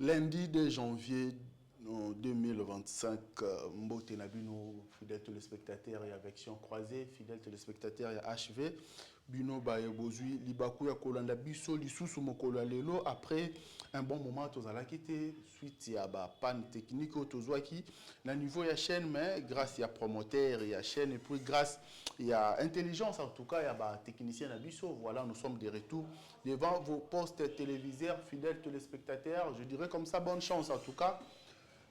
Lundi 2 janvier 2025, Mbote Nabino, fidèles téléspectateurs et affection croisée, fidèles téléspectateurs et HV, Bino Baye Bozui, Libakou ya Kolanda Biso, Lisusu Mokolo Lelo, après un bon moment, Tozala quitté, suite à la panne technique, Tozwaki, na niveau ya chaîne, mais grâce à promoteur, il y a chaîne, et puis grâce à intelligence, en tout cas, il y a technicien à Biso, voilà, nous sommes de retour devant vos postes téléviseurs, fidèles téléspectateurs, je dirais comme ça, bonne chance en tout cas.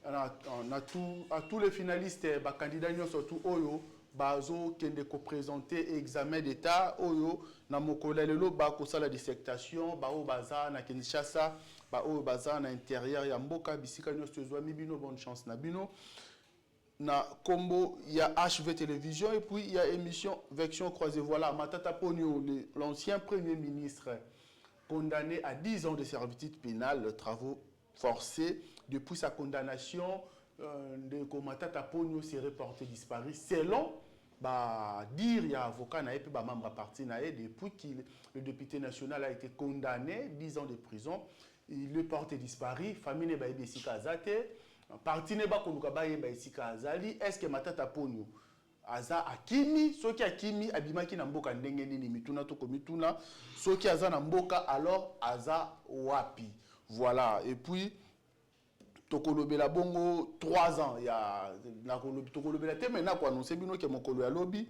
On a tous les finalistes, les candidats, surtout Oyo, Bazo, qui ont présenté examen d'état, Oyo, Namokola Lelo, Bako la dissertation, Bao Baza, na Kinshasa, Bao Baza, na intérieur, Yamboka, Bisika, Nyostezwa, Mibino, bonne chance, Nabino. Na Combo, il y a HV Télévision et puis il y a émission Vection Croisée. Voilà, Matata Pogno, l'ancien Premier ministre, condamné à 10 ans de servitude pénale, travaux forcés. Depuis sa condamnation, de Matata Pogno s'est reporté disparu. Selon dire, il y a un avocat, membre parti, depuis que le député national a été condamné, 10 ans de prison, il est porté disparu. Famille n'est pas parti ne ba konuka ba yeba isika azali est-ce que Matata Pogno aza akimi soki akimi abimaki na mboka ndenge nini mituna to komituna soki aza na mboka alors aza wapi voilà et puis tokolobela bongo 3 ans ya na tokolobela te maintenant ko annoncer bino ke mokolo ya lobby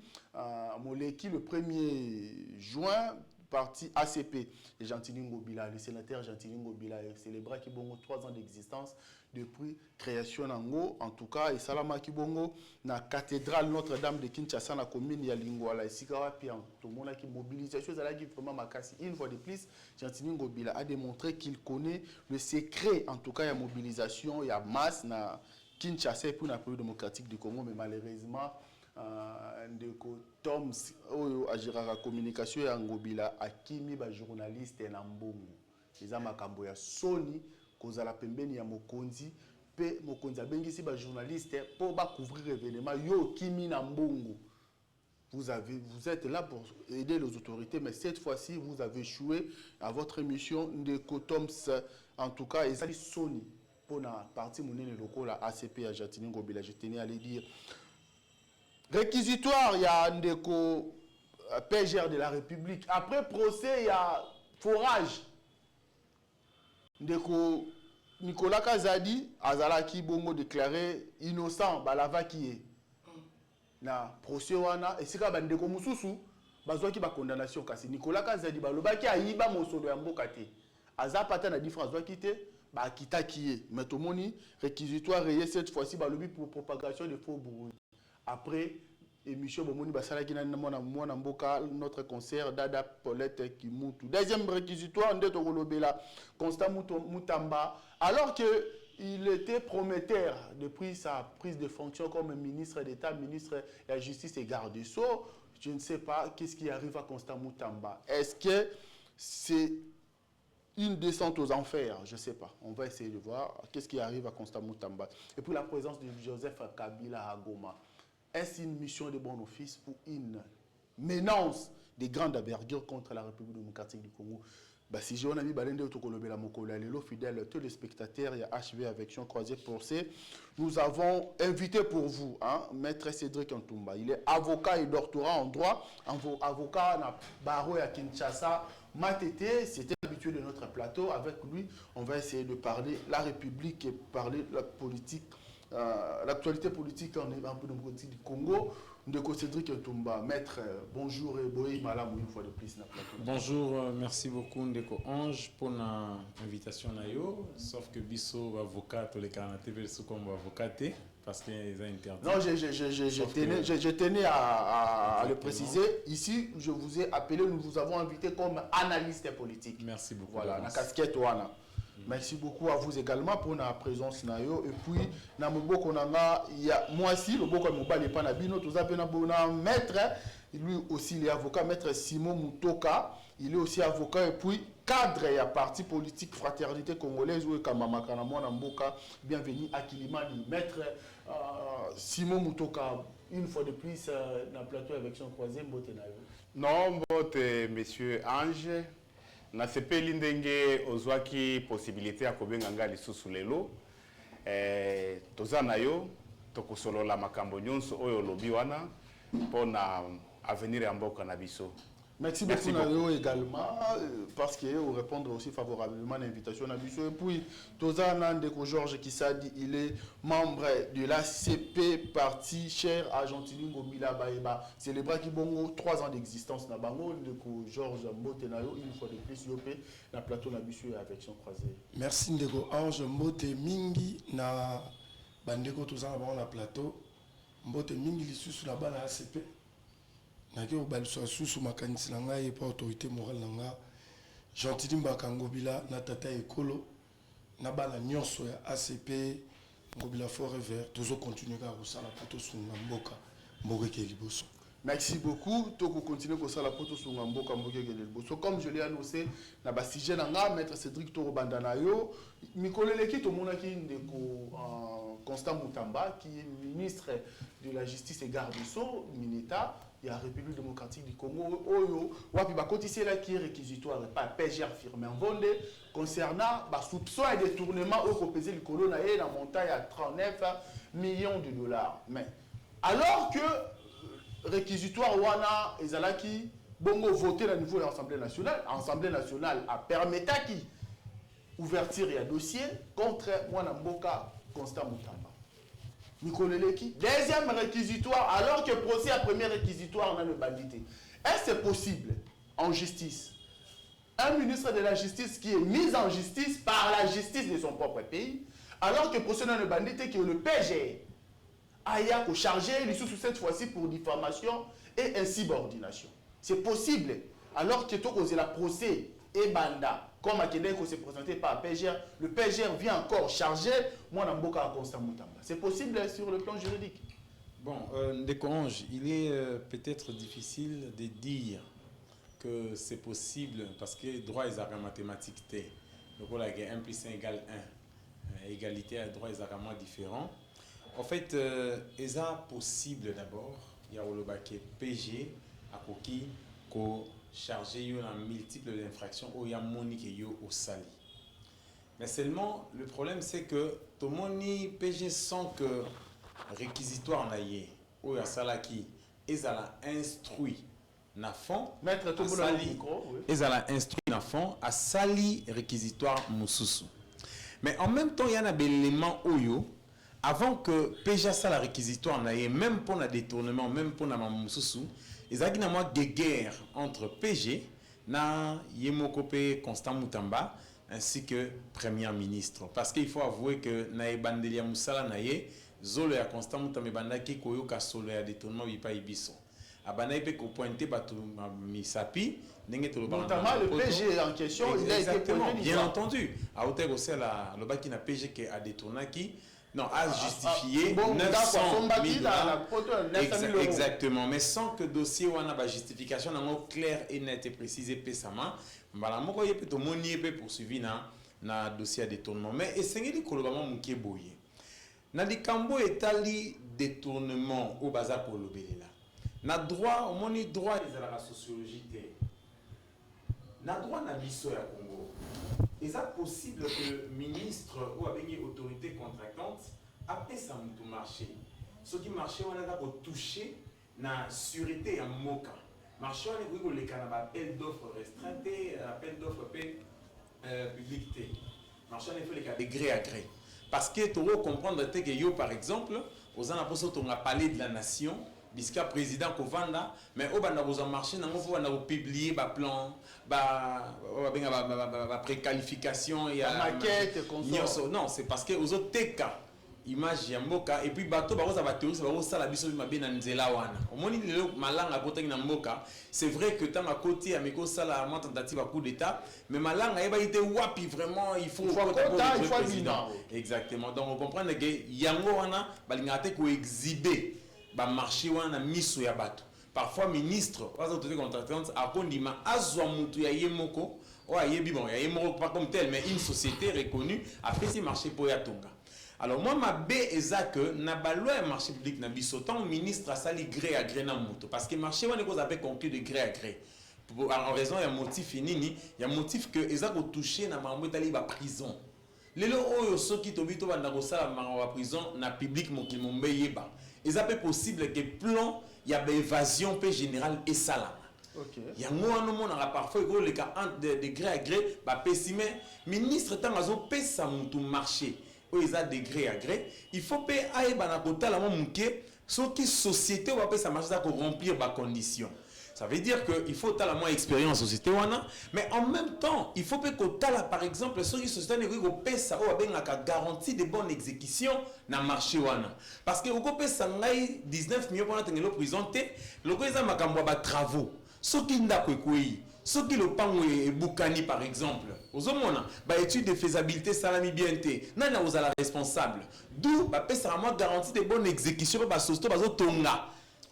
moleki le 1er juin parti ACP et Gentili Ngobila, le sénateur Gentili Ngobila célébra qui bongo 3 ans d'existence depuis création nango en tout cas et salama ki bongo na cathédrale Notre-Dame de Kinshasa na commune ya Lingwala esika wapi tout le monde qui mobilisation zala qui vraiment makasi une fois de plus Gentili Ngobila a démontré qu'il connaît le secret en tout cas ya mobilisation ya masse na Kinshasa pour la République démocratique du Congo mais malheureusement ndeko Toms oyo agiraka communication ya Ngobila akimi ba journaliste na mbongo eza makambo ya soni kozala pembeni ya mokonzi pe mokonzi abengisi ba journaliste pour ba couvrir événement yo kimi na mbongo vous êtes là pour aider les autorités mais cette fois-ci vous avez échoué à votre émission ndeko Toms en tout cas ezali soni pour na parti monene lokola ACP ya Gentili Ngobila je tenais à le dire. Réquisitoire, il y a Ndeko PGR de la République. Après procès, il y a forage. Ndeko Nicolas Kazadi, Azalaki Bongo déclaré innocent, Balava qui est. Na procès wana, et c'est quand Ndeko Mususu, bazwaki ba condamnation kasi. Nicolas Kazadi, balobaki ayiba mosolo ya mboka te. Azapata na différence zwaki te, ba kita qui est. Mais tout le monde réquisitoire rayé cette fois-ci, balobi pour propagation de faux bruits. Après, émission Bomoni Basala qui n'a mboka notre concert Dada Paulette Kimutu. Deuxième réquisitoire, Ndeto Rolobela, Constant Moutamba, alors qu'il était prometteur depuis sa prise de fonction comme ministre d'État, ministre de la Justice et garde des Sceaux. Je ne sais pas qu'est-ce qui arrive à Constant Moutamba. Est-ce que c'est une descente aux enfers? Je ne sais pas. On va essayer de voir qu'est-ce qui arrive à Constant Moutamba. Et puis la présence de Joseph Kabila à Goma. Est-ce une mission de bon office ou une menace de grande envergure contre la République démocratique du Congo? Si j'ai un ami Balende Tokolobela Mokola Lelo, fidèle téléspectateurs, il y a HV Affection Croisée Procès. Nous avons invité pour vous, Maître Cédric Ntumba. Il est avocat et doctorat en droit, avocat à Barreau à Kinshasa. Matete, c'était habitué de notre plateau. Avec lui, on va essayer de parler la République et parler de la politique. L'actualité politique en politique du Congo. Ndeko Cédric Ntumba, maître, bonjour et boy malam une fois de plus na plateau. Bonjour, merci beaucoup Ndeko Ange pour l'invitation nayo, sauf que biso avocat tous les canadiens verso comme avocat parce qu'ils ont interdit. Non, je tenais à le préciser. Ici, je vous ai appelé, nous vous avons invité comme analyste politique. Merci beaucoup. Voilà, la casquette wana. Merci beaucoup à vous également pour la présence nayo et puis na moboko nanga il y a moi aussi le boko mobali pa na bino tout ça pena bona maître lui aussi il est avocat maître Simon Mutoka il est aussi avocat et puis cadre et à parti politique fraternité congolaise ou kamama kana mwana mboka bienvenue à Kilimani maître Simon Mutoka une fois de plus dans plateau avec son croisé mbote nayo. Non mbote monsieur Ange. na sepeli ndenge ozwaki possibilité ya kobenga nga lisusu lelo toza na yo tokosolola makambo nyonso oyo olobi wana mpona avenir ya mboka na biso. Merci beaucoup Nayo également parce que vous répondre aussi favorablement à l'invitation à Bissau. Et puis Tozana Ndeko Georges Kissadi, il est membre de l'ACP parti cher Argentine Ngomila Baeba. Célébra qui bongo 3 ans d'existence na bango Ndeko Georges Mbote Nayo une fois de plus yopé na plateau na Bissau et avec son croisé. Merci Ndeko Ange Mbote Mingi na bandeko Tozana bango na plateau. Mbote Mingi lisusu na bana ACP. Naki obalso susu makanisi na ngai pa autorité morale na nga Gentili Mbaka Ngobila na tata ekolo na bana nyonso ya ACP Ngobila forever tozo continuer ka kosala poto sunga mboka ke liboso. Merci beaucoup. Toko continuer ko sala poto sunga mboka ke liboso. Comme je l'ai annoncé na ba sujet na nga maître Cédric Toro Bandana yo mikoleleki to monaki ndeko Constant Moutamba qui est ministre de la Justice et garde des Sceaux Mineta. Il y a la République démocratique du Congo, Oyo, Wapi Bakotissé là qui est réquisitoire, pas PGR firmé en Vendée, concernant soupçon et détournement au pesé le colon à la montagne à 39 millions de dollars. Mais alors que réquisitoire Wana et Zalaki, Bongo voté au niveau de l'Assemblée nationale a permis qui ouverture et un dossier contre Wana Mboka Constant Moutamba. Deuxième réquisitoire, alors que procès à premier réquisitoire dans le bandité. Est-ce possible en justice? Un ministre de la justice qui est mis en justice par la justice de son propre pays, alors que procès dans le bandité qui est le PG, a chargé les sous cette fois-ci pour diffamation et insubordination. C'est possible, alors que tout la procès et banda. Comme à Québec, s'est présenté par PGR, le PGR vient encore charger moi Namboka à Constant Moutamba. C'est possible sur le plan juridique. Bon, Ndeko Ange, il est peut-être difficile de dire que c'est possible parce que droit et arts mathématiques T. Donc voilà, 1 plus 1 égale 1. Égalité à droit et arts différents. En fait, c'est possible d'abord. Il y a le baquet PG à Koki ko chargé en multiples infractions où il y a Monique et au Sali. Mais seulement, le problème c'est que tout le monde PG sans que réquisitoire naïe ou ya salaki ils a instruit na fond mettre tout le monde ils a instruit na fond à sali réquisitoire mususu. Mais en même temps il y a un élément oyo avant que PG ça la réquisitoire naïe même pour le détournement même pour la mususu ils a une moi de guerre entre PG na Yemokope Constant Moutamba ainsi que Premier ministre. Parce qu'il faut avouer que na bandelia musala naye zolo ya Constant Moutamba bandaki koyoka solo ya détournement bipa ibiso. Abana ipe ko pointer batu misapi ndenge to notamment le PG en question il a été pointé bien entendu. A hauteur aussi la le baki na PG qui a détourné qui non, à justifier 900 000 exactement, mais sans que le dossier ou une justification claire et nette et précise et pésamment, je vais tout le poursuivi dans le dossier de détournement. Mais essayez de collaborer avec les boyés. Dans le cambo étali détournement au bazar pour l'obéir là. Dans droit, au moins droit de la sociologie. Dans droit na biso ya Congo. Est-ce possible que le ministre ou une autorité contractante après ça tout marché ce qui marché on a touché la sûreté en moka marché on est les canaba appel d'offres restreinte appel d'offres publicité marché on fait les cas de gré à gré parce que tu dois comprendre que yo par exemple aux anaposo on a parlé de la nation jusqu'à président Kovanda mais au banda vous en marché n'a pas publier ba plan ba préqualification et maquette non c'est parce que aux autres cas image ya mboka et puis bateau ba va théorie ba sala biso mabe na nzela wana omoni lelo malanga kotaki na mboka c'est vrai que tant à côté ya meko sala moi tentative à coup d'état mais malanga eba été wapi vraiment il faut président exactement donc on comprend que yango wana balingate ko exhiber ba marché wana miso ya bato parfois ministre pas autorité contractante a kondima azwa mutu ya yemoko o ayebi bon ya yemoko pas comme tel mais une société reconnue a fait ces marchés pour ya tonga. Alors moi ma B est que na ba loi marché public na biso tant ministre a sali gré à gré na mutu parce que marché wana ko appelle conclu de gré à gré en raison ya motif nini ya motif que eza ko toucher na mambo tali ba prison lelo oyo soki tobito banda ko sala ma prison na public mokili mombe yeba eza pe possible que plan ya ba évasion pe générale et salama. OK. Yango wana monaka parfois ko le cas de gré à gré ba pessimé ministre tangazo pesa mutu marché o eza de gré à gré il faut pe ayeba na kotala mo muke soki société va pesa marché ça ko remplir ba condition. Ça veut dire qu'il faut la moins expérience au société, mais en même temps, il faut que par exemple, ceux qui sont ça garantie de bonne exécution dans le marché. Parce que vous avez 19 millions pour la prison, le gouvernement a des travaux. Ceux qui ceux qui le pan et Boukani par exemple, aux hommes, étude de faisabilité, salami bien été, non, vous êtes responsable. D'où, ça a garantie de bonne exécution, parce que tonga.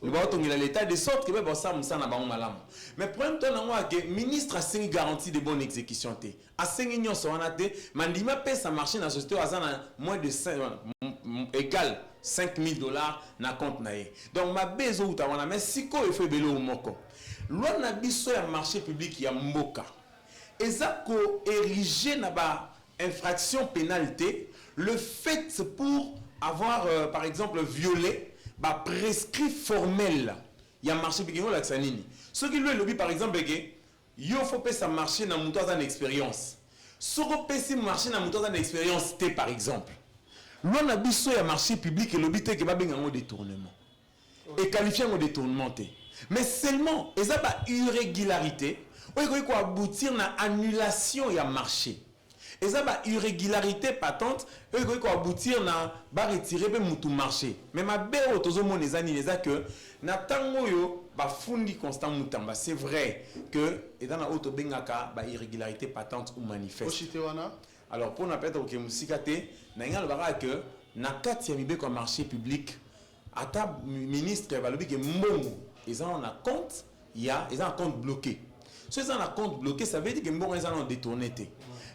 L'état de sorte que ça na ba malamu mais problème to na que ministre a une garantie de bonne exécution té a 5 millions so wana té mandima pesa marché na société azana moins de 5 égal $5,000 na compte na ye donc ma bezo uta wana mais siko il faut belo moko loi na biso ya marché public ya mboka ezako ériger na ba infraction pénalité le fait pour avoir par exemple violé ba prescrit formel il y a marché bigéo la tsanini ce qui lui lobby par exemple que yo faut pas ça marcher dans montant en expérience ce que pesi marcher dans montant en expérience té par exemple l'on a biso ya marché public et lobby té que ba benga ngo détournement et qualifié ngo détournement té mais seulement et ça ba irrégularité ou ko aboutir na annulation ya marché. Et ça va irrégularité patente et ko aboutir na ba retirer be mutu marché mais ma béo tozo moneza ni les que na tango yo ba fundi constant mutamba c'est vrai que et dans la auto bengaka ba irrégularité patente ou manifeste alors pour na peut-être que musikate na ngal bara que na kati ya mibe ko marché public ata ministre ba lobi que mbongo ils ont un compte il y a ils ont un compte bloqué si ils ont un compte bloqué ça veut dire que mbongo ils ont détourné.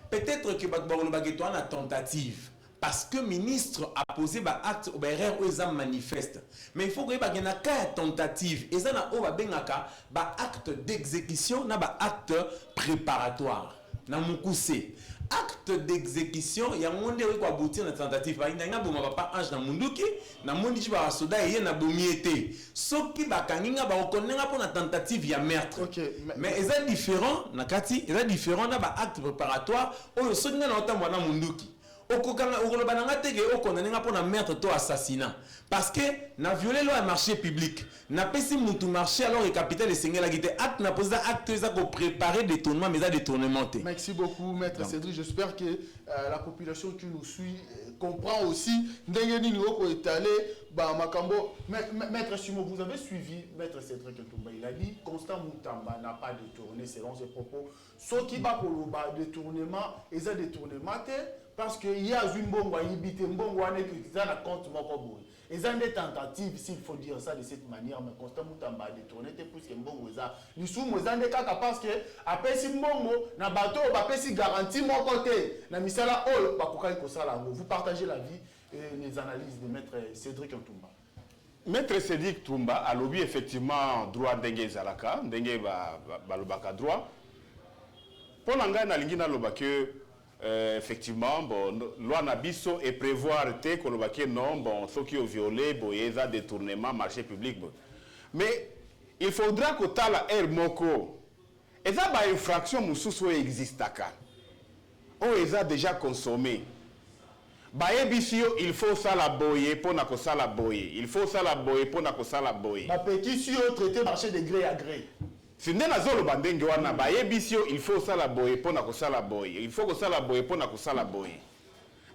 Peut-être que tu as une tentative parce que le ministre a posé un acte ou erreur ou examen manifeste. Mais il faut que tu aies une tentative. Et ça, tu as un acte d'exécution, un acte préparatoire. Acte d'exécution, il y a un monde qui a abouti à une tentative. Il y a un papa ange dans le monde qui a dit que soda est na bomiété. Ce qui va kanginga ba reconnaître pour une tentative il y a meurtre. Mais c'est différent, nakati, c'est différent na ba acte préparatoire. Oh ce qui na otamba na munduki. Okokanga okolobananga tege okonanenga pour na meurtre to assassinat. Parce que na violé loi marché public. Na pesi mutu marché alors le capital de Sengela qui était acte na posé acte ça pour préparer détournement mais ça détournement. Merci beaucoup maître Cédric, j'espère que la population qui nous suit comprend aussi ndengeni nioko étalé ba makambo. Maître Simo, vous avez suivi maître Cédric Ntumba, il a dit Constant Mutamba n'a pas détourné selon ses propos. Ce qui va koloba détournement et ça détournement parce que il y a une bonne ibité mbongo ane que ça na compte moko boy. Et ça des tentatives s'il faut dire ça de cette manière mais Constant Mutamba a détourné plus que mbongo ça. Nous sommes des cas parce que après si mbongo na bateau ba pesi garantie mon côté na misala ol ba kokali ko sala vous partagez la vie et les analyses de maître Cédric Ntumba. Maître Cédric Ntumba a lobby effectivement droit d'engue zalaka ndenge ba lobaka droit pour l'anga na lingi na lobaka effectivement bon loi na biso et prévoir te ko lobaka non bon ceux qui ont violé boyeza détournement marché public bon. Mais il faudra que tala air moko eza ba infraction mususu existaka o eza déjà consommé Baebisio, il faut ça la boyer pour na ko sala boyer. Il faut ça la boyer pour na ko sala boyer. Ba pétition traité marché de gré à gré. Si n'est na zolo bandenge wana baebisio, il faut ça la boyer pour na ko sala boyer. Il faut que ça la boyer pour na ko sala boyer.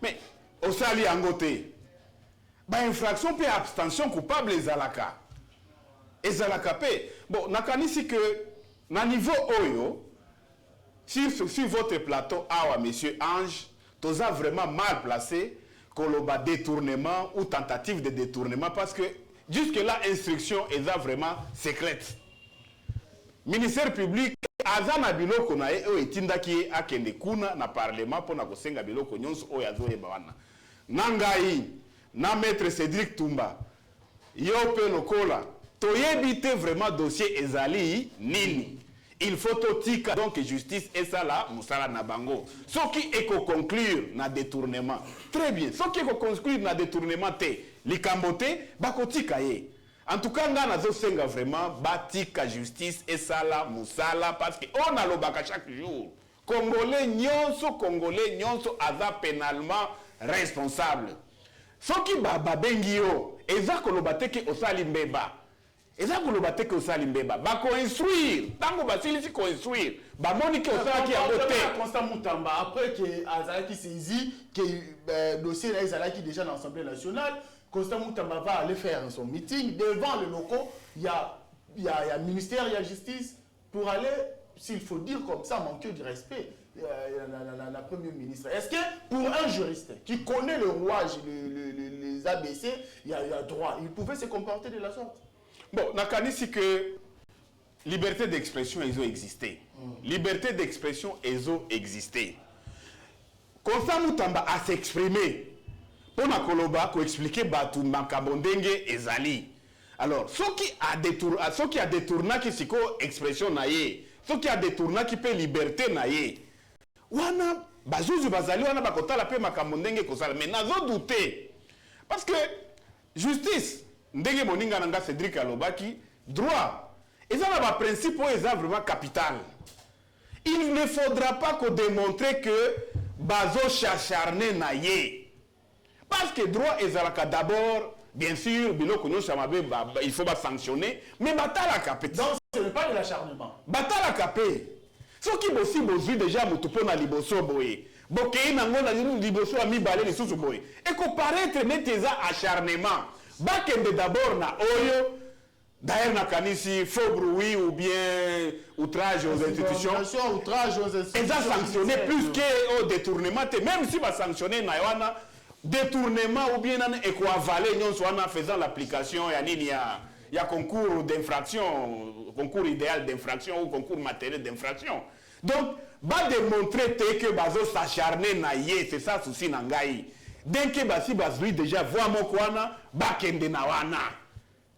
Mais au sali angoté. Ba infraction pe abstention coupable ezalaka. Ezalaka pe. Bon, nakanisi que na niveau oyo sur votre plateau awa monsieur Ange tous a vraiment mal placé koloba détournement ou tentative de détournement parce que jusque-là, l'instruction est vraiment secrète. Ministère public, azana biloko na e etindaki akende kuna na parlement pour na kosenga biloko nyonso o yazo yebawana. Nangai, na maître Cédric Ntumba, yo pe lokola, toyebite vraiment dossier ezali nini. il faut totika donc justice et ça là musala na bango ce qui est conclure na détournement très bien ce qui est conclure na détournement te likambote bakotika ye en tout cas nga nazo senga vraiment batika justice et ça là musala parce que on a lobaka chaque jour congolais nyonso aza pénalement responsable ce qui babengi yo eza koloba te ke osali mbeba eza koloba te ke osali mbeba bakoinstruire ntango basilisi koinstruire bamoni ke osalaki yango te Constant Moutamba après que azalaki saisi que dossier là ezalaki déjà dans l'Assemblée nationale Constant Moutamba va aller faire son meeting devant le locaux il y a ministère il y a justice pour aller s'il faut dire comme ça manquer de respect la première ministre. Est-ce que pour un juriste qui connaît le rouage, les ABC, il y a droit, il pouvait se comporter de la sorte? Bon, nakanisi que liberté d'expression ils ont existé. Liberté d'expression ils ont existé. Constant Moutamba a s'exprimer pour na koloba ko expliquer batu makabondenge ezali. Alors, ce qui a détourné qui siko expression naie, ce qui a détourné qui peut liberté naie. Wana bazuzu bazali wana bakotala pe makambo ndenge kozala mais nazo douter parce que justice ndenge moninga nanga Cédric alobaki droit ezala ba principe eza vraiment capital il ne faudra pas qu'on démontrer que bazo chacharné na ye parce que droit ezalaka d'abord bien sûr biloko nyonso mabe il faut ba sanctionner mais batala capé donc ce n'est pas de l'acharnement batala capé ce qui aussi besoin déjà motupo na liboso boye bokei nango na liboso a mibale lisusu boye et qu'on paraître neteza acharnement bakende d'abord na oyo d'ailleurs na kanisi faux bruit ou bien outrage aux institutions outrage aux institutions ils ont sanctionné plus que au détournement même si va sanctionner na wana détournement ou bien nan et quoi avaler nyonso wana faisant l'application ya nini ya concours d'infraction concours idéal d'infraction ou concours matériel d'infraction. Donc, va démontrer que bazo s'acharner na ye, c'est ça souci na ngai. Dès que basi bazui déjà voit mon kwana, ba kende na wana.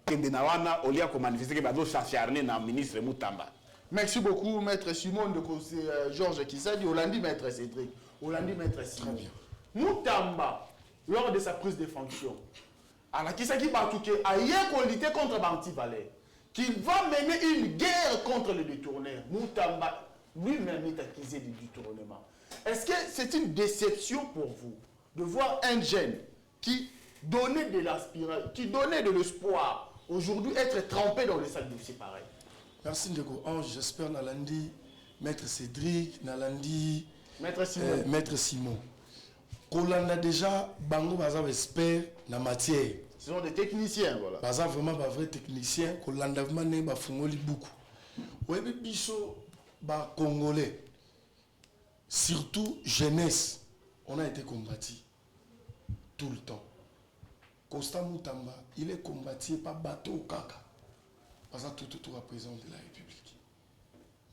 Kende na wana, au lieu de manifester que bazo s'acharner na ministre Moutamba. Merci beaucoup, maître Simon de Georges Kisadi, Olandi, maître Cédric. Olandi, maître Simon. Moutamba, lors de sa prise de fonction, alors Kisaki Batouke a hier qu'on luttait contre Banti-Valais, qu'il va mener une guerre contre les détourneurs. Moutamba lui-même est accusé de détournement. Est-ce que c'est une déception pour vous de voir un jeune qui donnait de l'aspiration, qui donnait de l'espoir, aujourd'hui être trempé dans les sacs de dossiers pareils? Merci Ndeko Ange, j'espère Nalandi, maître Cédric, Nalandi, maître Simon. Qu'on a déjà, Bango Baza expert dans la matière. Ce sont des techniciens, voilà. Baza vraiment un vrai technicien, qu'on a vraiment fongoli beaucoup. Oui, mais biso, ba Congolais, surtout jeunesse, on a été combattu tout le temps. Constant Moutamba, il est combattu par bateau kaka. Parce que tout à président de la République.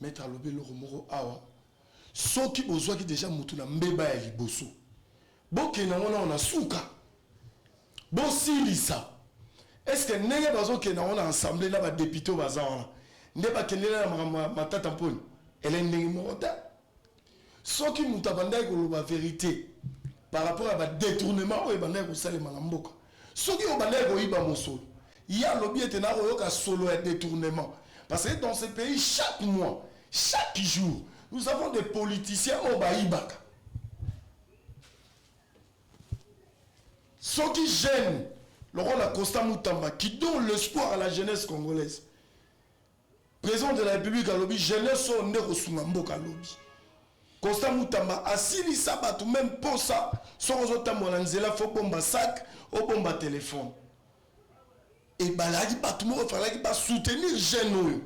Maître Alobé le Romoro Awa, ceux qui besoin qui déjà Moutuna Mbeba ya liboso. Boke na on a souka. Bon silisa. Est-ce que nenge bazo ke na on a assemblée là ba député bazan. Ndeba kenela na matata mponi. Elle est ndenge morota. Ceux qui Moutabanda ko la vérité par rapport à ba détournement ou banda ko salema na mboka. Ceux qui obanda ko iba mosolo. Il y a lobby et un solo et détournement. Parce que dans ce pays, chaque mois, chaque jour, nous avons des politiciens au Baïbaka. Ceux qui gênent le rôle de Constant Moutamba, qui donnent l'espoir à la jeunesse congolaise. Président de la République à lobby, jeunesse au Nero Sungamboka lobby. Constant Moutamba, assis sabat ou même pour ça, sans autant molanzela, faut bomba sac, au bomba téléphone. Et balagi batoumo fallait pas soutenir jeune.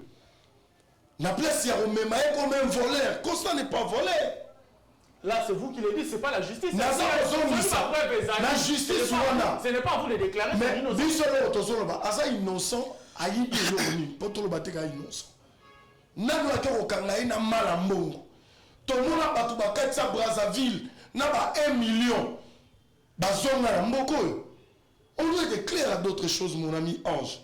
Na place ya omema comme un voleur. Constant n'est pas voleur. Là, c'est vous qui le dites, c'est pas la justice. La justice, ce n'est pas à vous de déclarer. Mais bisolo tozoloba, asa innocent, ayi biloni, potolo bateka innocent. Nanu akero kanga ina mala mbongo. Tomona batu bakatsa Brazzaville, na ba 1 million. Bazonga na mboko. On doit être clair à d'autres choses, mon ami Ange.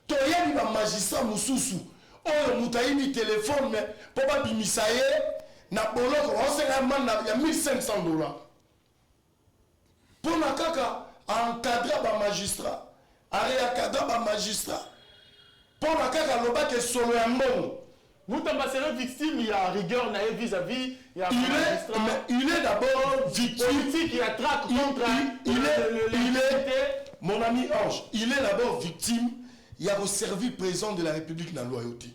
Toyani ba magistrat mususu. oyo mutaini téléphone mais pour pas bimisaye na boloko on se il y a 1500 $. Pour na kaka encadrer ba magistrat, réencadrer ba magistrat. Pour na kaka loba que solo ya mbongo. Moutamba c'est victime, il y a rigueur vis-à-vis, il est d'abord victime. Politique, il y a traque contre mon ami Ange, il est d'abord victime. Il y a au service président de la République dans la loyauté.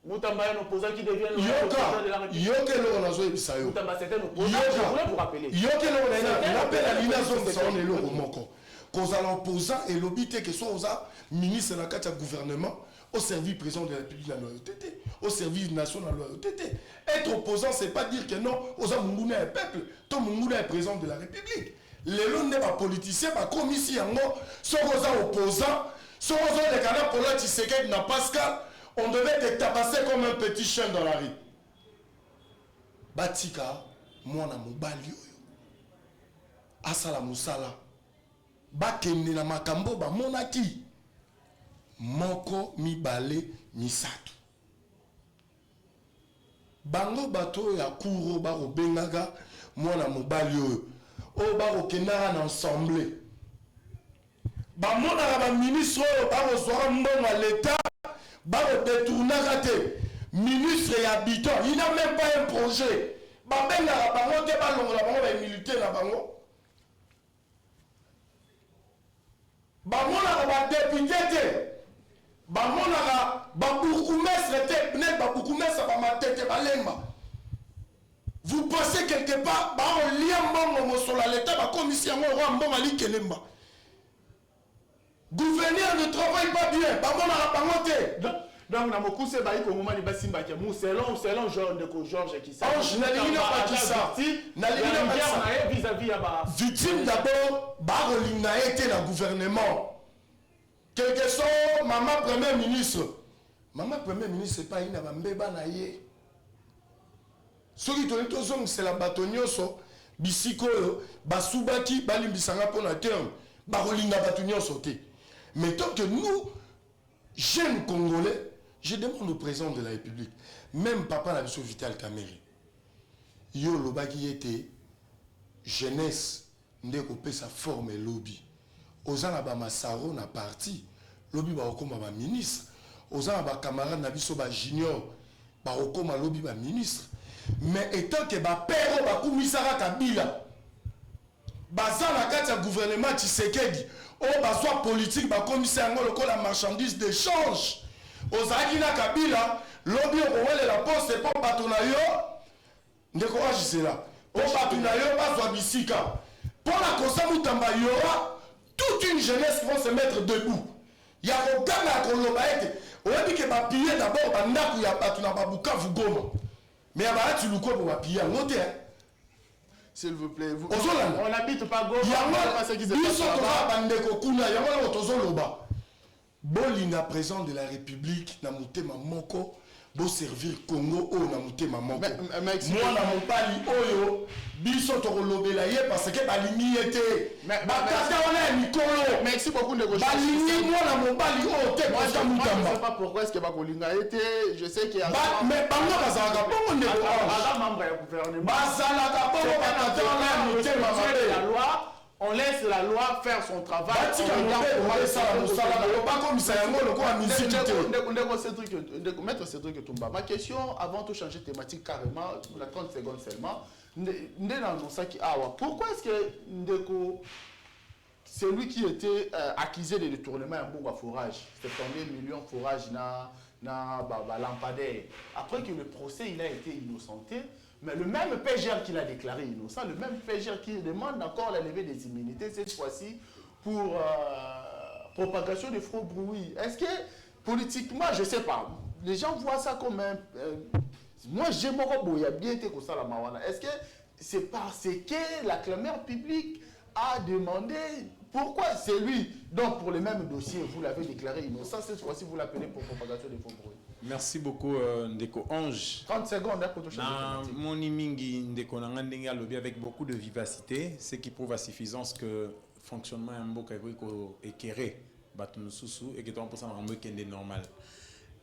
Moutamba est un opposant qui devient le président de la République. Yoke l'on a joué Bissayo. Moutamba c'est un opposant, je voulais vous rappeler. Yoke l'on a appelé la liaison de son élo au moko. Quand on opposant et l'obité que soit aux ministre de la gouvernement au service président de la République de la loyauté, au service national de la loyauté. Être opposant, c'est pas dire que non, aux Munguna est peuple, tout Munguna est président de la République. Les lois n'est pas politiciens, pas comme ici en gros, sont aux opposants, sont aux les canards pour la Tshisekedi n'a Pascal, on devait te tabasser comme un petit chien dans la rue. Batika, moi na mobali oyo. Asala musala. Bakende na makambo ba monaki. Moko mibale misatu. Bango bato ya kuro baro bengaga mwana mobali oyo. O baro kenara na ensemble. Ba mona ba ministre oyo baro soa mbongo à l'état, baro détournaka te. Ministre et habitant, il n'a même pas un projet. Ba benga bango te ba longola bango ba militaire na bango. Ba mona ba député te. Vous pensez quelque part, gouverneur ne travaille pas bien. Donc, na moku se baï ko moma ni basimba ke mu selon Georges qui ça. Je n'ai pas dit ça. Vis-à-vis à ba victime d'abord, barolinga était dans le gouvernement. Quel que soit maman premier ministre. Maman premier ministre c'est pas une bambeba na ye. Ce qui te dit c'est la batonyoso bisiko basubaki balimbisanga pour la terme. Barolinga batonyoso te. Mais tant que nous jeunes Congolais, je demande au président de la République, même papa la biso Vital Kamerhe. Yo lobaki était jeunesse ndeko pesa forme lobby. Ozana ba masaro na parti lobby ba okoma ba ministre ozana ba camarade na biso ba junior ba okoma lobby ba ministre mais étant que ba père ba kumisara Kabila bazana kati ya gouvernement Tshisekedi o ba soit politique ba commissaire ngolo ko la marchandise d'échange ozaki na Kabila lobby o la poste pour batona yo ndeko ajisela o batona yo ba zwa bisika pour la cosa Moutamba y aura toute une jeunesse qui va se mettre debout. Il y a un gars qui on a dit que va piller d'abord bandaku ya batuna babuka vugoma. Mais aba tu luko pour piller ngote. S'il vous plaît, vous. On habite pas Goma. Il y a ce qui se passe là-bas. Bandeko kuna ya wana otozoloba. Bolinga président de la République na mutema moko bo servir Congo o na mutema moko. Moi na mopali oyo biso to lobela ye parce que balingi était batata wana mikolo. Merci beaucoup de gauche. Balingi moi na mopali oyo te moi je ne sais pas pourquoi est-ce que bakolinga était, je sais qu'il y a mais bango bazalaka bongo ndeko orange membre ya gouvernement bazalaka bongo batata wana mutema la loi. On laisse la loi faire son travail. Maître Cédric Toumba, ma question, avant de changer de thématique carrément, la 30 secondes seulement, pourquoi est-ce que Ndeko, c'est lui qui était accusé de détournement en bon forage, 70 millions de forage na lampadaire. Après que le procès il a été innocenté, mais le même PGR qui l'a déclaré innocent, le même PGR qui demande encore la levée des immunités, cette fois-ci pour propagation de faux bruits. Est-ce que politiquement, je ne sais pas, les gens voient ça comme un... moi, j'aime beaucoup, il y a bien été comme ça la Mawana. Est-ce que c'est parce que la clameur publique a demandé pourquoi c'est lui? Donc, pour le même dossier, vous l'avez déclaré innocent, cette fois-ci, vous l'appelez pour propagation de faux bruits. Merci beaucoup, Ndeko Ange. 30 secondes, pour toucher mon imingi Ndeko Nangandenga lobby avec beaucoup de vivacité, ce qui prouve à suffisance que fonctionnement est un beau éclairé, et que tu as pour ça un normal.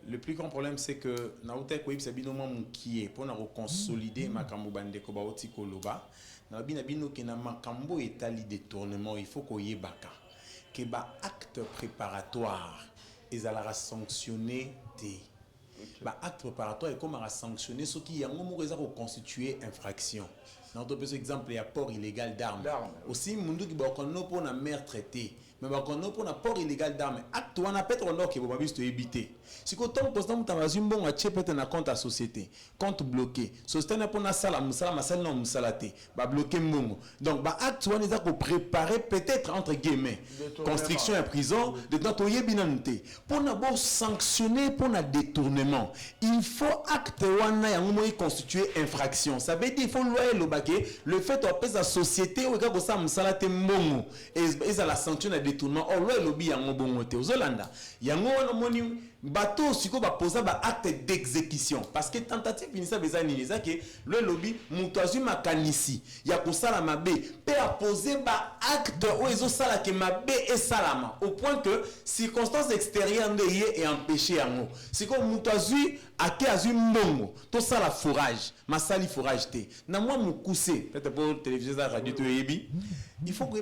Le plus grand problème, c'est que Naouta Koïb Sabino qui est pour consolider Makambo Bandeko Baoti Koloba. Nabino qui n'a Makambo étali détournement, il faut qu'on y baka. Que ba acte préparatoire, ils allaient sanctionner des. Ba acte préparatoire est comme à sanctionner ce qui y a un moment où constituer infraction. Dans d'autres exemples, il y a port illégal d'armes. Aussi, Mundu qui va pour la mer traitée. Mais pour un port illégal d'armes, acte on a peut-être un qui va éviter. Si quand on pose dans un bon à peut-être un compte à société, compte bloqué, société n'a pas na sala non musalaté, va bloquer mon. Donc bah acte on est à préparer peut-être entre guillemets constriction à prison de notre binanté. Pour d'abord sanctionner pour un détournement, il faut acte on a un constituer infraction. Ça veut dire il faut loyer le baquet, le fait de payer la société ou que ça musalaté mon et ça la sanction à détournement. Or le lobby yango bon te Zolanda. Yango on moni bateau siko ba posa ba acte d'exécution parce que tentative finissa bezani les que le lobby mutoazu makanisi ya kusala mabe pe a poser ba acte o ezo sala ke mabe et salama au point que circonstances extérieures ndeye et empêcher yango siko mutoazu ake azu mbongo to sala forage masali forage te na moi mukuse peut-être pour télévision radio to yebi il faut que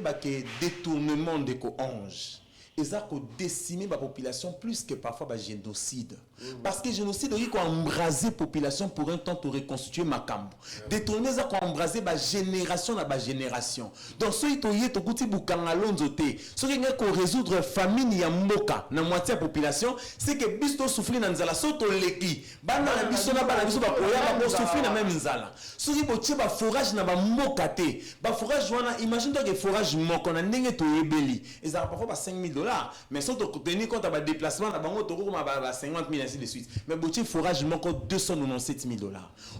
détournement de co-ange. Ils ont décimé la population plus que parfois le génocide. Parce que le génocide, il a embrasé la population pour un temps pour reconstituer ma camp. Détourner, ils ont embrasé la génération à la génération. Donc, ce qui est au côté de ce qui est résoudre la famine et la la moitié de la population, c'est que bisto souffrir dans la soto leki. Bana la bisto na bana bisto ba koya ba souffrir na même nzala. Ce qui est ba forage na ba mboka te. Ba forage wana imagine toi que forage moko na ndenge to yebeli. Ils ont parfois $5,000. Mais si on tenir compte à déplacement, on a 50 000 ainsi de suite. Mais si forage manque $297 000.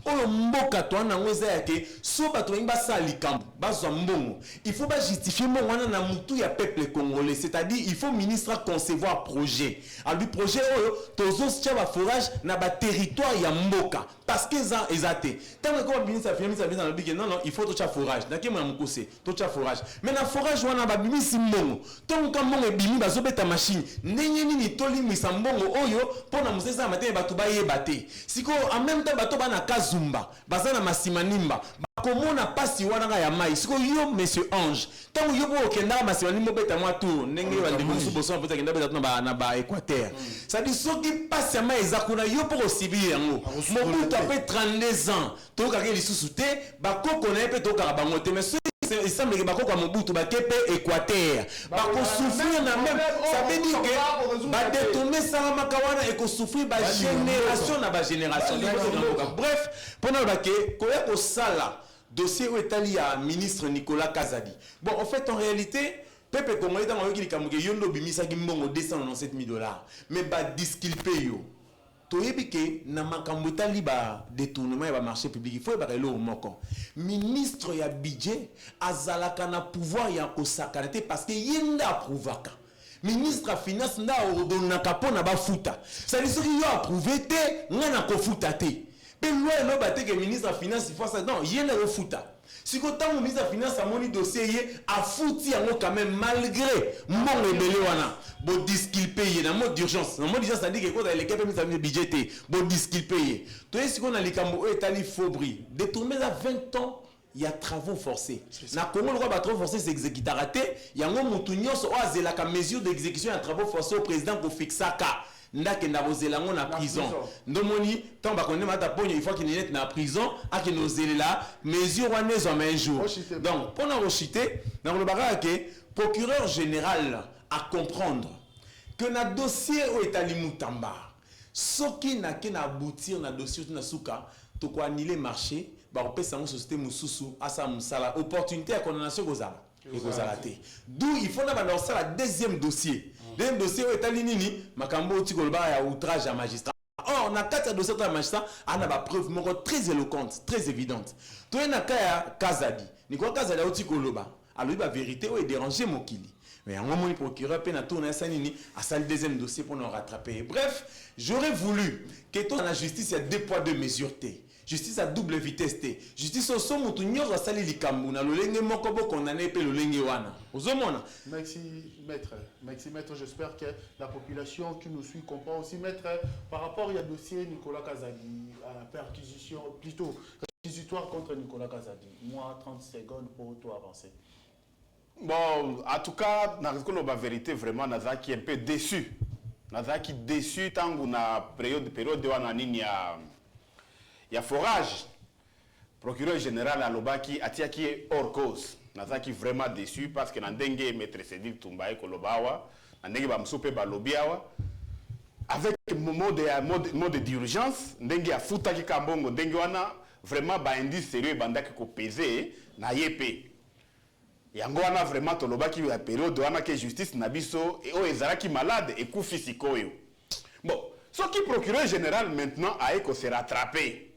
On mboka toi na ngweza yake so bato ngba sali kambo bazwa mbongo. Il faut pas justifier mon wana na mutu ya peuple congolais, c'est-à-dire il faut ministre concevoir projet. Alors projet oyo tozo tia ba forage na ba territoire ya mboka parce que ça exacté. Tant que comme ministre finance dans le big non il faut to forage. Na ke mo mukose to forage. Mais na forage wana ba bimisi mbongo. Tant que mbongo bimi bazobeta machine ndenge nini tolimisa mbongo oyo pona musesa matin bato bayebate siko en même temps bato bana kazumba bazana masimanimba bakomona pasi wana ya mai siko yo monsieur Ange tant yo bo kenda masimanimba beta moi tour ndenge bandi musubo so beta kenda beta na ba Équateur ça dit soki pasi ya mai ezakuna yo po osibir yango mobutu après 32 ans to ka ke lisusu te bakoko na pe to ka bango te mais il semble que bako kwa mobutu bakepe Équateur bako souffrir na même ça veut dire que ba détourner ça makawana et ko souffrir ba génération na ba génération bref pendant baké koya ko sala dossier où etali ya ministre Nicolas Kazadi bon en fait en réalité peuple congolais dans yoki likamuke yondo bimisa ki mbongo $297 000 mais ba disculper yo toyebike na makambo tali ba détournement ya ba marché public il faut ba relo moko ministre ya budget azalaka na pouvoir ya kosakanate parce que yenda approuvaka ministre ya finance nda ordonnaka pona ba futa ça dit soki yo approuvé te ngana ko futa te pe loi lo ba te que ministre ya finance il faut ça non yenda ko futa si quand on ministre de finance a moni dossier a foutu yango quand même malgré mbongo ebele wana bo disculper na mode d'urgence na mode d'urgence ça dit que quand les capes ministre budgété bo disculper to est-ce qu'on a les cambo etali faubri détourner à 20 ans il y a travaux forcés na Congo le roi ba travaux forcés c'est exécuté raté yango mutu nyonso o azela ka mesure d'exécution à travaux forcés au président pour fixer ka ndake ndabozelango na prison ndomoni tant ba connaît mata ponyo il faut qu'il est na prison a que nos là mesure wana zo un jour donc pour na rochiter dans le baraka que procureur général à comprendre que na dossier au etali mutamba soki na ke na aboutir na dossier na suka to ko annuler marché ba repesa en société mususu asa musala opportunité à condamnation gozala et gozala te d'où il faut na ba lancer la deuxième dossier. Deuxième dossier où est nini makambo tikoloba ya outrage à magistrat. Or na kati ya dossier de magistrat ana ba preuve moko très éloquente, très évidente. To na kaya Kazadi. Ni quoi Kazadi au tikoloba. Alors il va vérité ou déranger mokili. Mais à un moment le procureur peut na tourner ça nini à ça le deuxième dossier pour nous rattraper. Bref, j'aurais voulu que toute la justice il y a 2 poids 2 mesures. justice à double vitesse. Justice au somme tout nyoza sali likambu na lolenge moko bo condamné pe lolenge wana. Ozomona. Merci maître. Merci maître, j'espère que la population qui nous suit comprend aussi maître par rapport au dossier Nicolas Kazadi à perquisition plutôt réquisitoire contre Nicolas Kazadi. Moi 30 secondes pour toi avancer. Bon, en tout cas, dans la vérité, vraiment, Nazaki est un peu déçu. Nazaki déçu tant qu'on a période de wananini il y a forage. Procureur général Alobaki Atiaki est hors cause. Nazaki vraiment déçu parce que Nandenge maître Sedil Tumbaye Kolobawa, Nandenge Bamsope Balobiawa, avec mode d'urgence, Ndenge a Futaki Kambongo, Ndenge wana vraiment ba indice sérieux bandaki ko peser na yepe. Yango wana vraiment tolobaki ya période wana que justice na biso et o ezalaki malade et kufi sikoyo. Bon, ce qui procureur général maintenant a eko se rattraper.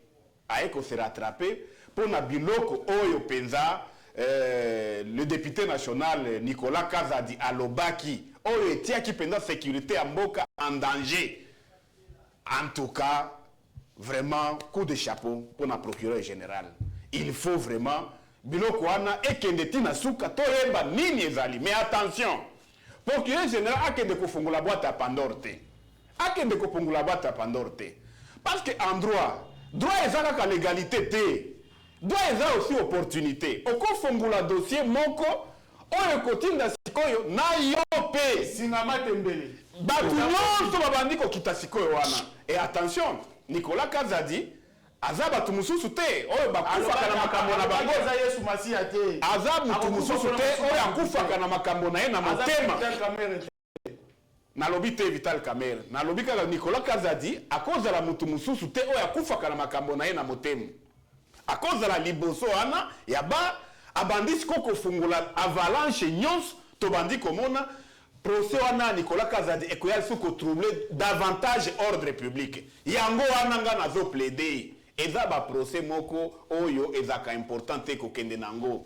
A eko se rattraper pour na biloko oyo penza le député national Nicolas Kazadi alobaki oyo etiaki penza sécurité ya mboka en danger. En tout cas, vraiment coup de chapeau pour na procureur général. Il faut vraiment biloko wana ekende tina suka toyeba nini ezali. Mais attention, procureur général akende kofungula boîte à Pandore te. Akende kofungula boîte à Pandore te. Parce que en droit ezaka ka légalité te. Droit eza aussi opportunité. Okofungula dossier moko oyo kotinda sikoyo na yo pe Singama Tembele. Batu nyonso babandi kokita sikoyo wana. Et attention, Nicolas Kazadi Azaba tumususu te oyo bakufaka na makambo na bango za Yesu Masia te. Azaba tumususu te oyo akufaka na makambo na ye na motema. Na lobi te Vital Kamerhe. Na lobi kala Nicolas Kazadi akoza la mutu mususu te oyo akufaka na makambo na ye na motema. Akoza la liboso wana ya ba abandisi koko fungula avalanche nyons to bandi komona procès wana Nicolas Kazadi ekoya suko troubler davantage ordre public. Yango wana nga nazo plaider. Eza ba procès moko oyo ezaka importante ko kende nango.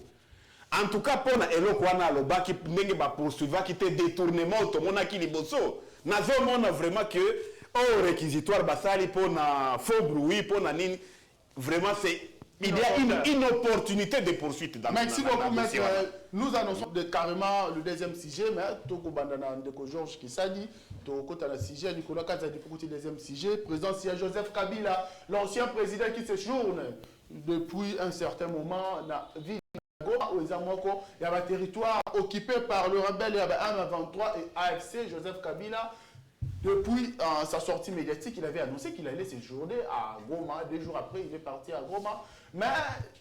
En tout cas pona eloko wana lobaki ndenge ba poursuivaki te détournement to monaki liboso. Nazo mona vraiment que au réquisitoire basali pona faux bruit pona nini vraiment c'est il y a une opportunité de poursuite dans Merci beaucoup, maître. Nous annonçons carrément le deuxième sujet, mais Toko Bandana Ndeko Georges Kisadi, Toko Tana sujet, Nicolas Kazadi pour le deuxième sujet, président Joseph Kabila, l'ancien président qui séjourne depuis un certain moment dans la ville de Goma, il y a un territoire occupé par le rebelle M23 et AFC, Joseph Kabila. Depuis sa sortie médiatique, il avait annoncé qu'il allait séjourner à Goma. 2 jours après, il est parti à Goma. Mais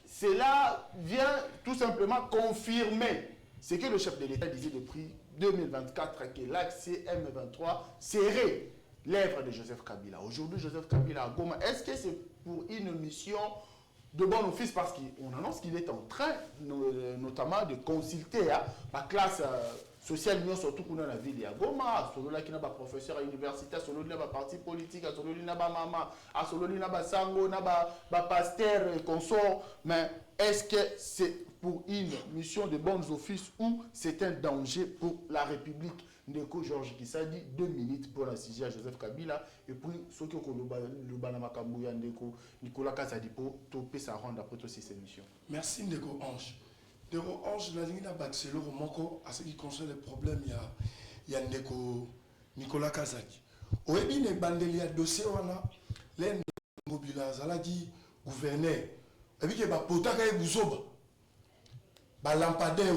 cela vient tout simplement confirmer ce que le chef de l'État disait depuis 2024, que l'axe M23 serait l'œuvre de Joseph Kabila. Aujourd'hui, Joseph Kabila à Goma, est-ce que c'est pour une mission de bon office? Parce qu'on annonce qu'il est en train, notamment, de consulter la classe social union surtout qu'on a la ville de Goma, solo là qui n'a pas professeur à l'université, solo là pas parti politique, solo là n'a pas maman, solo là n'a pas sango, n'a pas pasteur et consort. Mais est-ce que c'est pour une mission de bons offices ou c'est un danger pour la République? Ndeko Georges Kisadi, 2 minutes pour la CG à Joseph Kabila et puis ceux qui ont le Banamakambuya Ndeko Nicolas Kazadi pour toper sa ronde après toutes ces missions. Merci Ndeko Ange. Ndeko Ange, la ligne Baxelo Romoko, à ce qui concerne les problèmes, il y a Ndeko Nicolas Kazadi. Au début, les bandeliers à dossier, on a les mobilisés, à la dit gouverneur, et puis il y a Potaka et Bouzoba, lampadaire.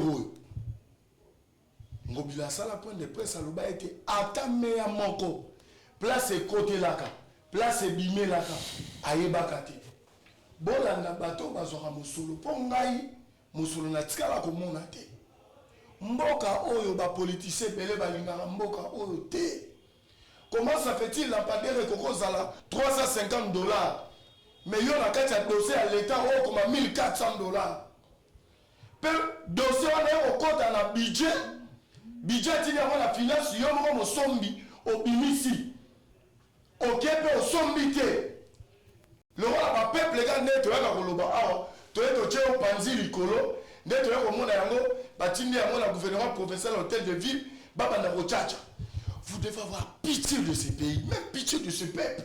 Mobilisation la point de presse à l'Oba était atamé à Moko, place et côté là, place et bimé là, aïebakate. Bon, là, na bateau, bazora Moussolo, Pongaï. Musulu na tikala ko mona te mboka oyo ba politicien belé balingana mboka oyo te. Comment ça fait-il la padere koko zala $350 mais yo na kati ya dossier à l'état o comme $1400 pe dossier on au compte na budget tili ya la finance yo mo sombi obimisi okepe o sombi te le roi ba peuple ga neto ya koloba awa panzi likolo ndeto yako mona yango batindi yango na gouvernement provincial hôtel de ville babanda kochacha. Vous devez avoir pitié de ce pays, même pitié de ce peuple.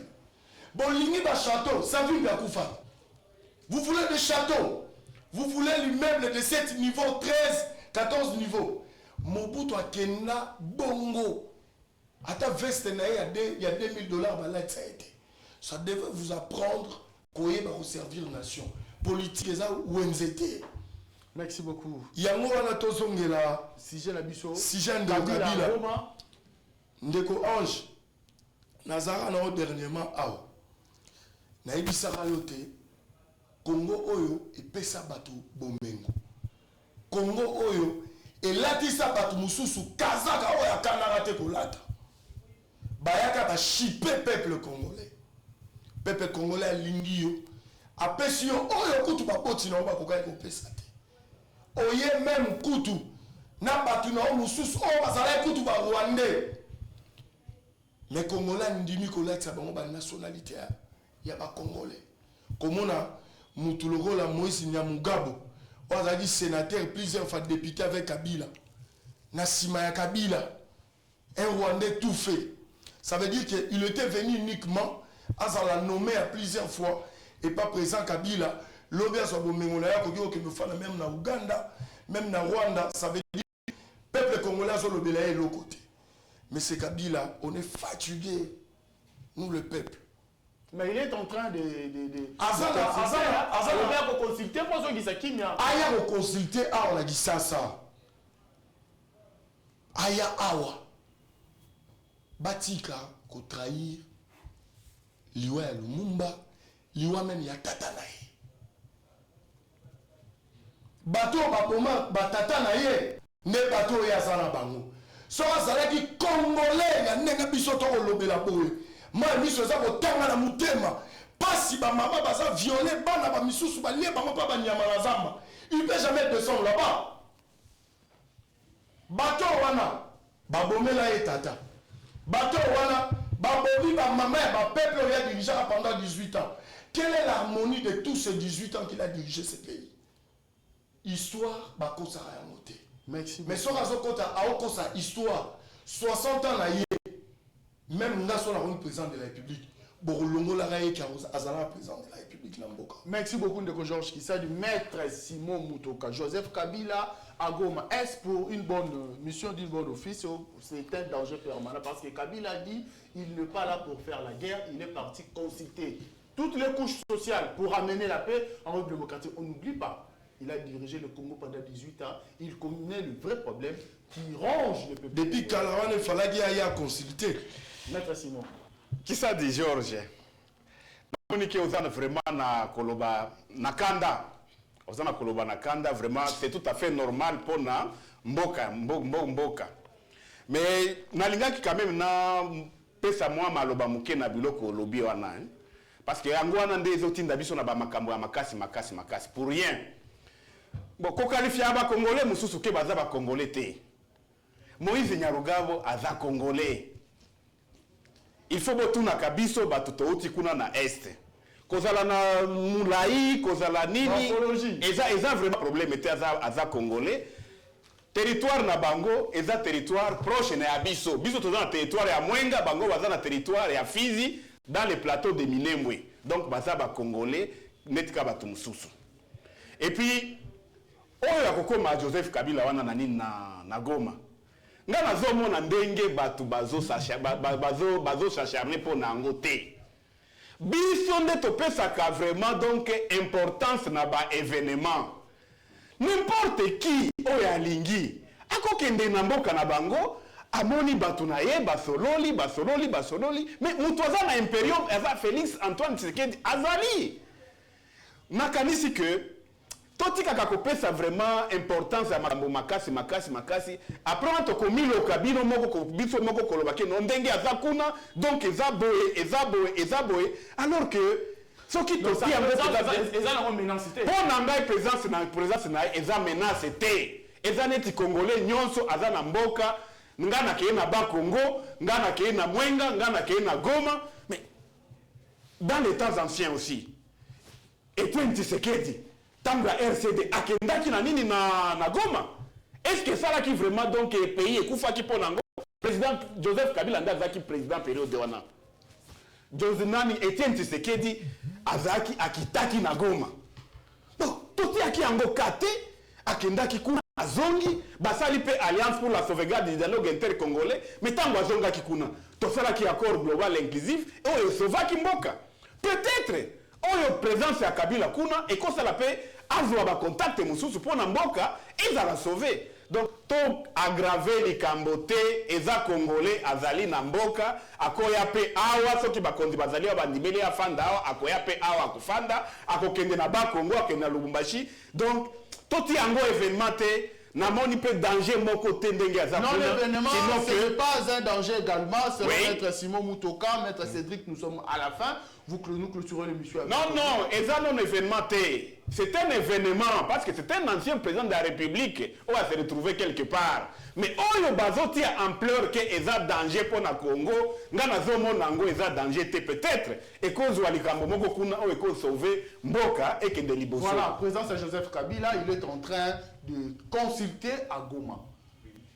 Bon lingi ba château, ça vient de Koufa. Vous voulez des châteaux. Vous voulez l'immeuble de 7 niveaux, 13, 14 niveaux. Mobutu Akena Bongo. À ta veste, il y a $2000, là, ça a été. Ça devait vous apprendre qu'on va servir la nation. Politique, ça, où vous étiez. Merci beaucoup. Yango wana tozongela Sujet la biso. Sujet de Kabila. Ndeko Ange. Nazara na dernièrement awa. Na ibisaka yote. Congo oyo epesa bato bomengo. Congo oyo elatisa bato mususu kazaka oyo akangaka te kolata. Bayaka ba chipe peuple congolais. Peuple congolais alingi yo. Apesi yo oyo kutu bapoti na bakoka kopesa te. Oye même kutu na bato na mususu oyo bazala kutu ba Rwandais. Mais congolais ndimi kolata bango ba nationalité ya ba congolais. Komona Mutuloko la Moïse Nyamugabo, on a dit sénateur, plusieurs fois député avec Kabila. Nassima ya Kabila, un Rwandais tout fait. Ça veut dire qu'il était venu uniquement, à l'a nommé à plusieurs fois, et pas présent Kabila. L'obéa soit bon, mais on a dit que nous faisons même dans Ouganda, même dans Rwanda, ça veut dire que le peuple congolais sur l'obéa est l'autre côté. Mais c'est Kabila, on est fatigué, nous le peuple. Mais il est en train de consulter pour ceux qui s'acquittent. Aya consulter, on a dit ça. Aya awa. Batika ko trahir liwa ya Lumumba, liwa même ya tata na ye. Bato baboma batata na ye, ne bato ya sana bango. Soka zalaki congolais ya ndenga biso to lobela boye. Moi, je suis en mutema. Pas si ma maman va violer, bana ba misusu ba lie ba mapa ba nyama zamba. Il peut jamais descendre là-bas. Bato wana babomela etata. Bato wana babobi ba maman et ba peuple a dirigé pendant 18 ans. Quelle est l'harmonie de tous ces 18 ans qu'il a dirigé ce pays? Histoire ba kosa ya moté. Merci. Mais so razo kota a kosa histoire 60 ans na même là, sur le président de la République, Borolongo Laraye qui a président de la République Namboka. Merci beaucoup de Georges Kissa, du maître Simon Mutoka, Joseph Kabila à Goma. Est-ce pour une bonne mission d'une bonne office? C'est un danger permanent parce que Kabila a dit il n'est pas là pour faire la guerre, il est parti consulter toutes les couches sociales pour amener la paix en République démocratique. On n'oublie pas, il a dirigé le Congo pendant 18 ans, il connaît le vrai problème qui ronge le peuple. Depuis Kalawan, il fallait qu'il y ait consulter. Maître Simon. Qui ça dit Georges? Monique Ozana vraiment na koloba nakanda. Ozana koloba nakanda vraiment c'est tout à fait normal pour na mboka. Mais nalinga ki quand même na pesa moi maloba muke na biloko lobi wana. Parce que yango wana ndezo tinda biso na ba makambo ya makasi pour rien. Bon ko qualifier ba congolais mususu ke baza ba congolais te. Moïse Nyarugabo aza congolais. Il faut que na kabiso batuto uti kuna na est. Kozala na mulai, kozala nini. Eza vraiment problème était aza congolais. Territoire na bango, eza territoire proche na abiso. Biso toza na territoire ya Mwenga, bango baza na territoire ya Fizi dans les plateaux de Minembwe. Donc baza ba congolais netika batu mususu. Et puis oyo akokoma Joseph Kabila wana na nini na Goma. Nga nazomona ndenge batu bazo s'acharner pour nango te. Biso nde topesaka vraiment donc importance na ba événement. N'importe qui oyo alingi akokende na mboka na bango amoni batu na ye basololi mais mutu aza na imperium aza Félix Antoine Tshisekedi azali. Nakanisi que totika kakopesa vraiment importance ya makambo makasi. Après on to komi lo kabino moko ko biso moko koloba ke no ndenge aza kuna donc eza boye alors que ce qui to si eza na menace te. Pour nanga présence na eza menace te. Eza neti congolais nyonso aza na mboka ngana ke na ba Congo, ngana ke na Mwenga, ngana ke na Goma, mais dans les temps anciens aussi. Et toi Tshisekedi Tanga RCD akendaki na nini na Goma. Est-ce que ça là qui vraiment donc pays ekufa ki pona ngo président Joseph Kabila ndazaki président période de wana. Josenani Etienne Tshisekedi azaki akitaki na Goma. totiaki yango kate akendaki kuna azongi basali pe alliance pour la sauvegarde du dialogue intercongolais mais tango azongaki kuna tosalaki accord global inclusif oyo esovaki mboka peut-être oyo présence ya Kabila kuna ekosala pe azwa bacontacte mosusu mpona mboka ezala sauve. Donc to aggraver likambo te eza congolais azali na mboka akoya pe awa soki bakonzi bazali bandimeli afanda awa akoya pe awa akofanda akokende na Bakongo akende na Lubumbashi. Donc toti yango événement te namoni pe danger moko te ndenge aza non l'événement ce n'est pas un danger également. C'est oui. Maître Simon Mutoka, Maître Cédric, nous sommes à la fin. Nous clôturez l'émission. Non, et ça non événement te. C'est un événement parce que c'est un ancien président de la République où a se retrouvé quelque part. Mais oyo bazoti a ampleur que eza danger pour na Congo, ngana zomo nango eza danger te peut-être et cause walikambo moko kuna o eko sauver mboka et que de liboso. Voilà, président Joseph Kabila, il est en train de consulter à Goma.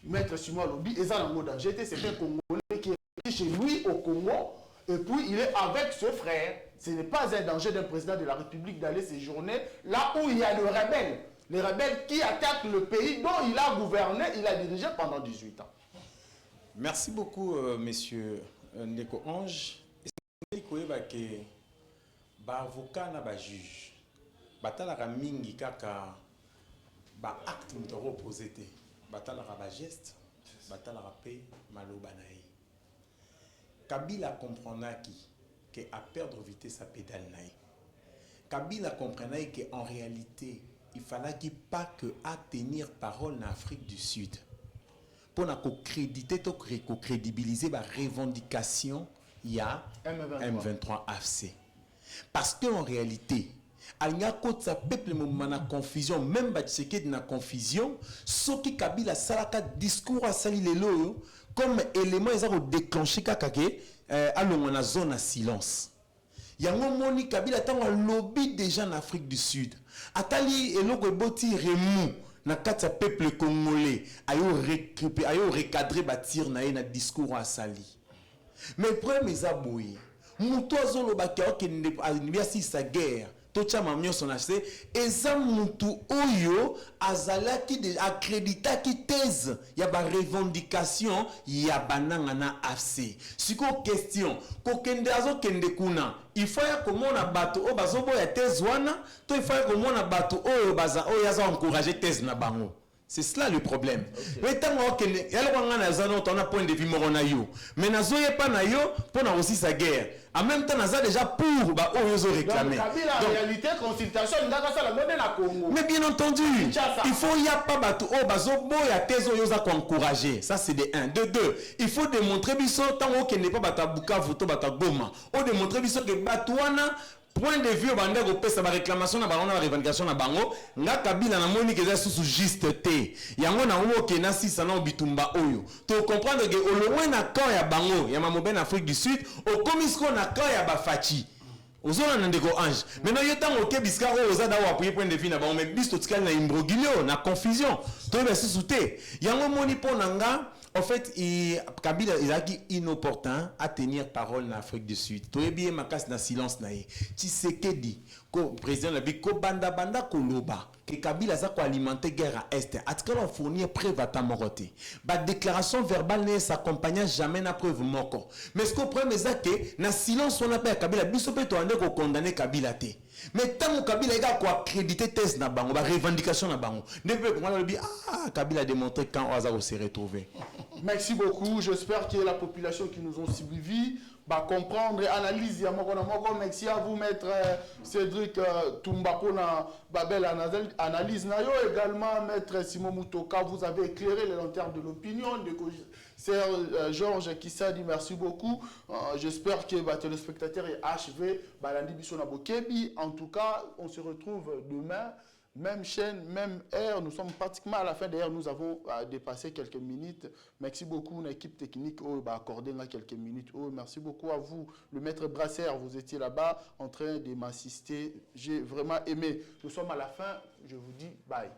Maître Simon Lobi, eza nango danger te, c'est un Congolais qui est chez lui au Congo et puis il est avec ce frère. Ce n'est pas un danger d'un président de la République d'aller séjourner là où il y a le rebelle. Les rebelles qui attaquent le pays dont il a gouverné, il a dirigé pendant 18 ans. Merci beaucoup, monsieur Ndeko Ange. Et avocat na juge, batalaka mingi kaka ba acte mutoro opposé te, batalaka ba geste, batalaka pe maloba na ye. Kabila comprendaki que à perdre vitesse à pédale naï. Kabila comprenait qu'en réalité, il fallait qu'il pas que à tenir parole en Afrique du Sud. Pour créditer, pour crédibiliser la revendication, il y a M23 AFC. Parce qu'en réalité, il y a un peuple qui confusion, même si il y a confusion, ce qui Kabila salaka discours à sali lelo comme élément ils ont déclenché kakake allons dans la zone à silence. Yango moni Kabila tango lobby déjà en Afrique du Sud. Atali eloko boti remou na kati peuple congolais ayo recadrer batir na na discours à sali. Mais premier zaboui, muto azoloba ka okende biasi sa guerre. Tocha mamnyo son acheté eza mutu oyo azalaki de accrédita ki thèse ya ba revendication ya bananga na AFC. Siko question ko kende azo kende kuna il faut ya komona bato o bazobo ya thèse wana to il faut ya komona bato oyo baza oyo aza encourager thèse na bango. C'est cela le problème. Mais tant que on a point de vue morona yo, mais nazo ye pas na yo pour na aussi sa guerre. En même temps naza déjà pour ba oyo réclamer. Donc en réalité consultation ndaka ça la donner na Congo. Mais bien entendu, il faut y a pas bato o bazo boya tezo yo za ko encourager. Ça c'est de 1. De 2, il faut démontrer biso tant que n'est pas bata Bukavu to bata Goma. O démontrer biso que batwana point de vue bande ko pesa ba réclamation na bango na revendication na bango nga Kabila na moni que sous juste te yango na wo ke na sisa na bitumba oyo to comprendre que au loin na camp ya bango ya mamobe na Afrique du Sud au komisko na camp ya bafachi ozona na Ndeko Ange maintenant yo tango ke biska o ozada wa point de vue na bango mais biso tikali na imbroglio na confusion to be sous te yango moni pona nga. En fait, Kabila est inopportun à tenir parole en Afrique du Sud. Tu es bien ma casse dans silence naïe. Tshisekedi, président de la banda banda koloba que Kabila a alimenté guerre à est. À ce qu'on fournit preuve à ta moroté. Ba déclaration verbale ne s'accompagne jamais na preuve moko. Mais ce qu'on prend c'est que na silence on appelle Kabila biso pe to ande ko condamner Kabila te. Mais tant que Kabila a accrédité thèse na bango, ba revendication na bango. Ne peut pas le dire Kabila a démontré quand on va se retrouver. Merci beaucoup. J'espère que la population qui nous ont suivis va comprendre et analyser. Merci à vous, maître Cédric Tumbako, na Babel analyse. Également, maître Simon Mutoka, vous avez éclairé les lanternes de l'opinion. Sir Georges Kissadi, merci beaucoup. J'espère que les téléspectateurs et HV, en tout cas, on se retrouve demain. Même chaîne, même heure, nous sommes pratiquement à la fin. D'ailleurs, nous avons dépassé quelques minutes. Merci beaucoup, une équipe technique a accordé quelques minutes. Merci beaucoup à vous, le maître Brasseur. Vous étiez là-bas en train de m'assister. J'ai vraiment aimé. Nous sommes à la fin. Je vous dis bye.